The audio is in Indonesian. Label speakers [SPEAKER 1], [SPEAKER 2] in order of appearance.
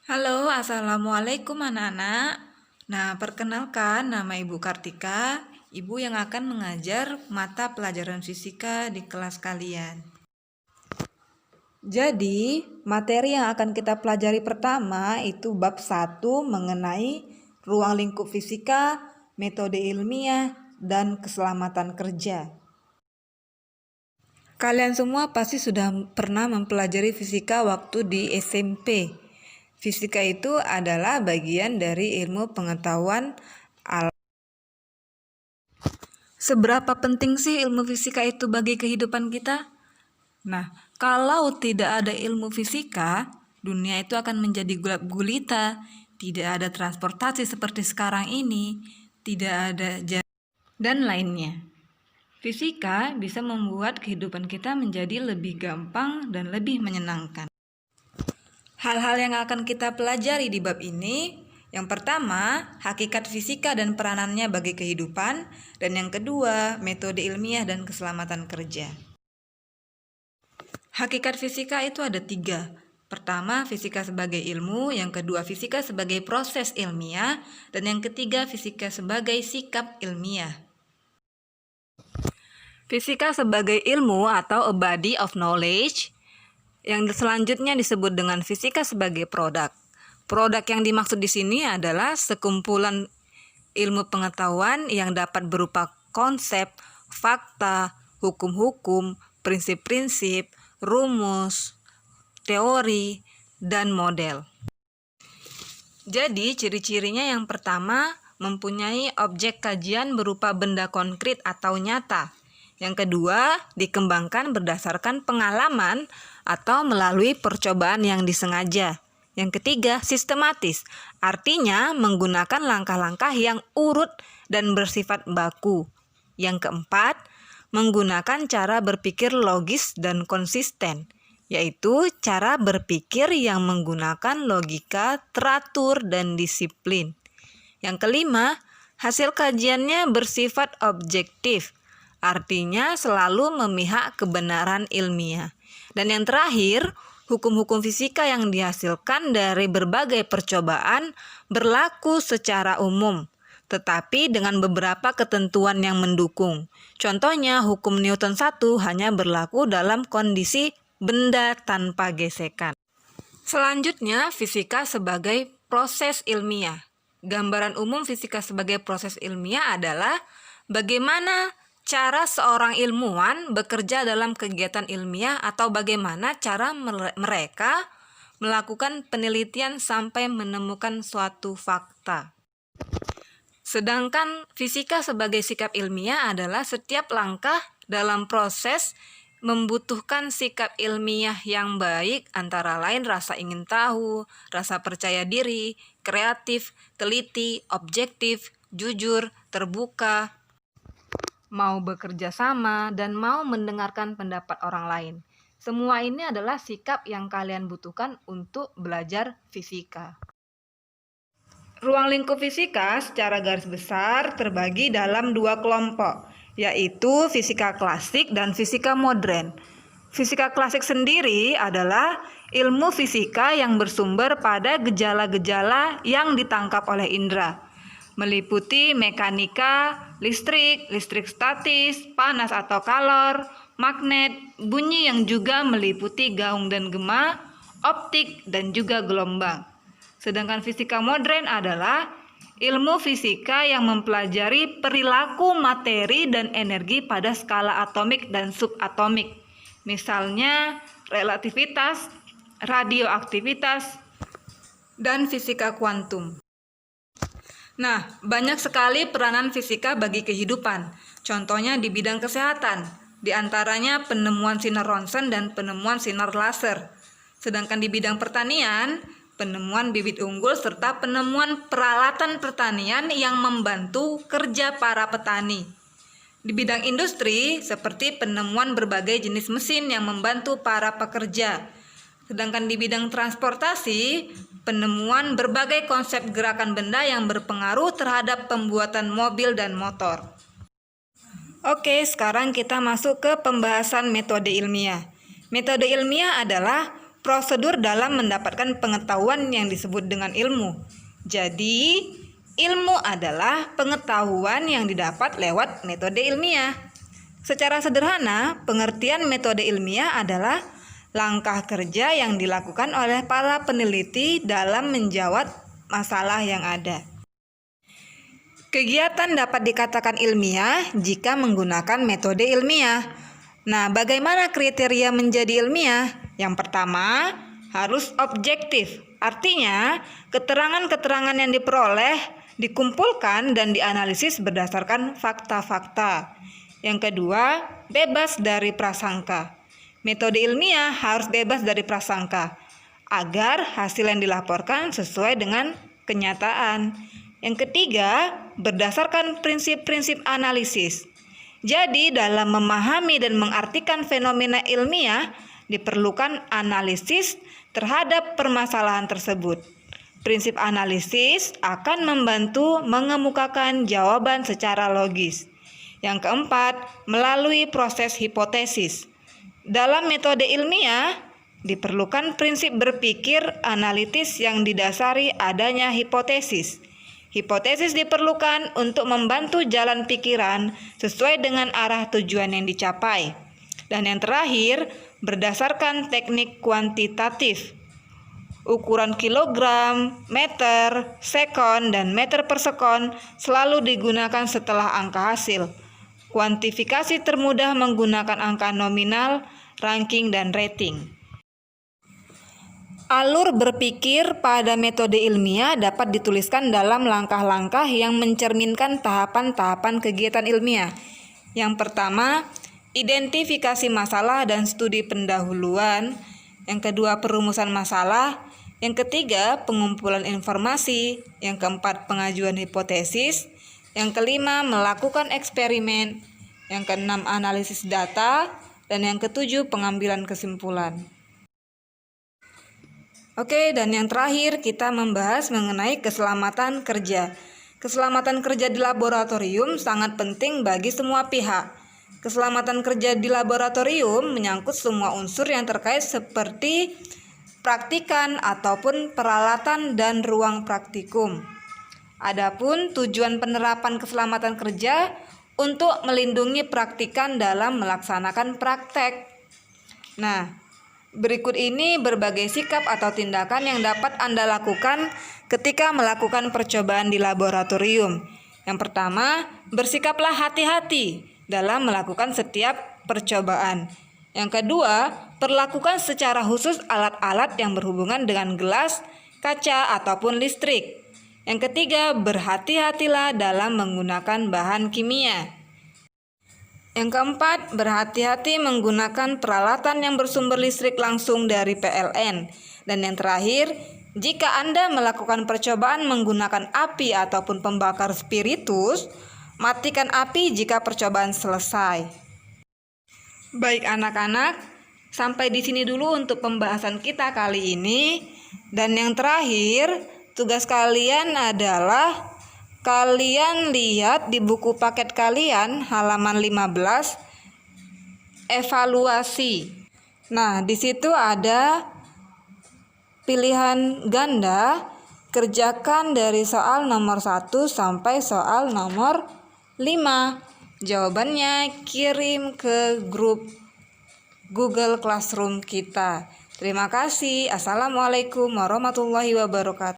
[SPEAKER 1] Halo, Assalamualaikum anak-anak. Nah, perkenalkan nama Ibu Kartika, Ibu yang akan mengajar mata pelajaran fisika di kelas kalian. Jadi, materi yang akan kita pelajari pertama itu bab 1 mengenai ruang lingkup fisika, metode ilmiah, dan keselamatan kerja. Kalian semua pasti sudah pernah mempelajari fisika waktu di SMP. Fisika itu adalah bagian dari ilmu pengetahuan alam. Seberapa penting sih ilmu fisika itu bagi kehidupan kita? Nah, kalau tidak ada ilmu fisika, dunia itu akan menjadi gelap gulita, tidak ada transportasi seperti sekarang ini, tidak ada jalan, dan lainnya. Fisika bisa membuat kehidupan kita menjadi lebih gampang dan lebih menyenangkan. Hal-hal yang akan kita pelajari di bab ini, yang pertama, hakikat fisika dan peranannya bagi kehidupan, dan yang kedua, metode ilmiah dan keselamatan kerja. Hakikat fisika itu ada 3. Pertama, fisika sebagai ilmu, yang kedua, fisika sebagai proses ilmiah, dan yang ketiga, fisika sebagai sikap ilmiah. Fisika sebagai ilmu atau a body of knowledge, yang selanjutnya disebut dengan fisika sebagai produk. Produk yang dimaksud di sini adalah sekumpulan ilmu pengetahuan yang dapat berupa konsep, fakta, hukum-hukum, prinsip-prinsip, rumus, teori, dan model. Jadi, ciri-cirinya yang pertama, mempunyai objek kajian berupa benda konkret atau nyata. Yang kedua, dikembangkan berdasarkan pengalaman atau melalui percobaan yang disengaja. Yang ketiga, sistematis, artinya menggunakan langkah-langkah yang urut dan bersifat baku. Yang keempat, menggunakan cara berpikir logis dan konsisten, yaitu cara berpikir yang menggunakan logika, teratur, dan disiplin. Yang kelima, hasil kajiannya bersifat objektif, artinya selalu memihak kebenaran ilmiah. Dan yang terakhir, hukum-hukum fisika yang dihasilkan dari berbagai percobaan berlaku secara umum, tetapi dengan beberapa ketentuan yang mendukung. Contohnya, hukum Newton 1 hanya berlaku dalam kondisi benda tanpa gesekan. Selanjutnya, fisika sebagai proses ilmiah. Gambaran umum fisika sebagai proses ilmiah adalah bagaimana cara seorang ilmuwan bekerja dalam kegiatan ilmiah atau bagaimana cara mereka melakukan penelitian sampai menemukan suatu fakta. Sedangkan fisika sebagai sikap ilmiah adalah setiap langkah dalam proses membutuhkan sikap ilmiah yang baik, antara lain rasa ingin tahu, rasa percaya diri, kreatif, teliti, objektif, jujur, terbuka, mau bekerja sama, dan mau mendengarkan pendapat orang lain. Semua ini adalah sikap yang kalian butuhkan untuk belajar fisika. Ruang lingkup fisika secara garis besar terbagi dalam 2 kelompok, yaitu fisika klasik dan fisika modern. Fisika klasik sendiri adalah ilmu fisika yang bersumber pada gejala-gejala yang ditangkap oleh indera, meliputi mekanika, listrik statis, panas atau kalor, magnet, bunyi yang juga meliputi gaung dan gema, optik, dan juga gelombang. Sedangkan fisika modern adalah ilmu fisika yang mempelajari perilaku materi dan energi pada skala atomik dan subatomik. Misalnya relativitas, radioaktivitas, dan fisika kuantum. Nah, banyak sekali peranan fisika bagi kehidupan. Contohnya di bidang kesehatan, di antaranya penemuan sinar ronsen dan penemuan sinar laser. Sedangkan di bidang pertanian, penemuan bibit unggul serta penemuan peralatan pertanian yang membantu kerja para petani. Di bidang industri, seperti penemuan berbagai jenis mesin yang membantu para pekerja. Sedangkan di bidang transportasi, penemuan berbagai konsep gerakan benda yang berpengaruh terhadap pembuatan mobil dan motor. Oke, sekarang kita masuk ke pembahasan metode ilmiah. Metode ilmiah adalah prosedur dalam mendapatkan pengetahuan yang disebut dengan ilmu. Jadi, ilmu adalah pengetahuan yang didapat lewat metode ilmiah. Secara sederhana, pengertian metode ilmiah adalah langkah kerja yang dilakukan oleh para peneliti dalam menjawab masalah yang ada. Kegiatan dapat dikatakan ilmiah jika menggunakan metode ilmiah. Nah, bagaimana kriteria menjadi ilmiah? Yang pertama, harus objektif. Artinya, keterangan-keterangan yang diperoleh dikumpulkan dan dianalisis berdasarkan fakta-fakta. Yang kedua, bebas dari prasangka. Metode ilmiah harus bebas dari prasangka agar hasil yang dilaporkan sesuai dengan kenyataan. Yang ketiga, berdasarkan prinsip-prinsip analisis. Jadi, dalam memahami dan mengartikan fenomena ilmiah, diperlukan analisis terhadap permasalahan tersebut. Prinsip analisis akan membantu mengemukakan jawaban secara logis. Yang keempat, melalui proses hipotesis. Dalam metode ilmiah, diperlukan prinsip berpikir analitis yang didasari adanya hipotesis. Hipotesis diperlukan untuk membantu jalan pikiran sesuai dengan arah tujuan yang dicapai. Dan yang terakhir, berdasarkan teknik kuantitatif. Ukuran kilogram, meter, sekon, dan meter per sekon selalu digunakan setelah angka hasil. Kuantifikasi termudah menggunakan angka nominal, ranking, dan rating. Alur berpikir pada metode ilmiah dapat dituliskan dalam langkah-langkah yang mencerminkan tahapan-tahapan kegiatan ilmiah. Yang pertama, identifikasi masalah dan studi pendahuluan. Yang kedua, perumusan masalah. Yang ketiga, pengumpulan informasi. Yang keempat, pengajuan hipotesis. Yang kelima, melakukan eksperimen. Yang keenam, analisis data. Dan yang ketujuh, pengambilan kesimpulan. Oke, dan yang terakhir kita membahas mengenai keselamatan kerja. Keselamatan kerja di laboratorium sangat penting bagi semua pihak. Keselamatan kerja di laboratorium menyangkut semua unsur yang terkait seperti praktikan ataupun peralatan dan ruang praktikum. Adapun tujuan penerapan keselamatan kerja untuk melindungi praktikan dalam melaksanakan praktek. Nah, berikut ini berbagai sikap atau tindakan yang dapat Anda lakukan ketika melakukan percobaan di laboratorium. Yang pertama, bersikaplah hati-hati dalam melakukan setiap percobaan. Yang kedua, perlakukan secara khusus alat-alat yang berhubungan dengan gelas, kaca, ataupun listrik. Yang ketiga, berhati-hatilah dalam menggunakan bahan kimia. Yang keempat, berhati-hati menggunakan peralatan yang bersumber listrik langsung dari PLN. Dan yang terakhir, jika Anda melakukan percobaan menggunakan api ataupun pembakar spiritus, matikan api jika percobaan selesai. Baik anak-anak, sampai di sini dulu untuk pembahasan kita kali ini. Dan yang terakhir, tugas kalian adalah kalian lihat di buku paket kalian halaman 15 evaluasi. Nah, di situ ada pilihan ganda, kerjakan dari soal nomor 1 sampai soal nomor 5. Jawabannya kirim ke grup Google Classroom kita. Terima kasih. Assalamualaikum warahmatullahi wabarakatuh.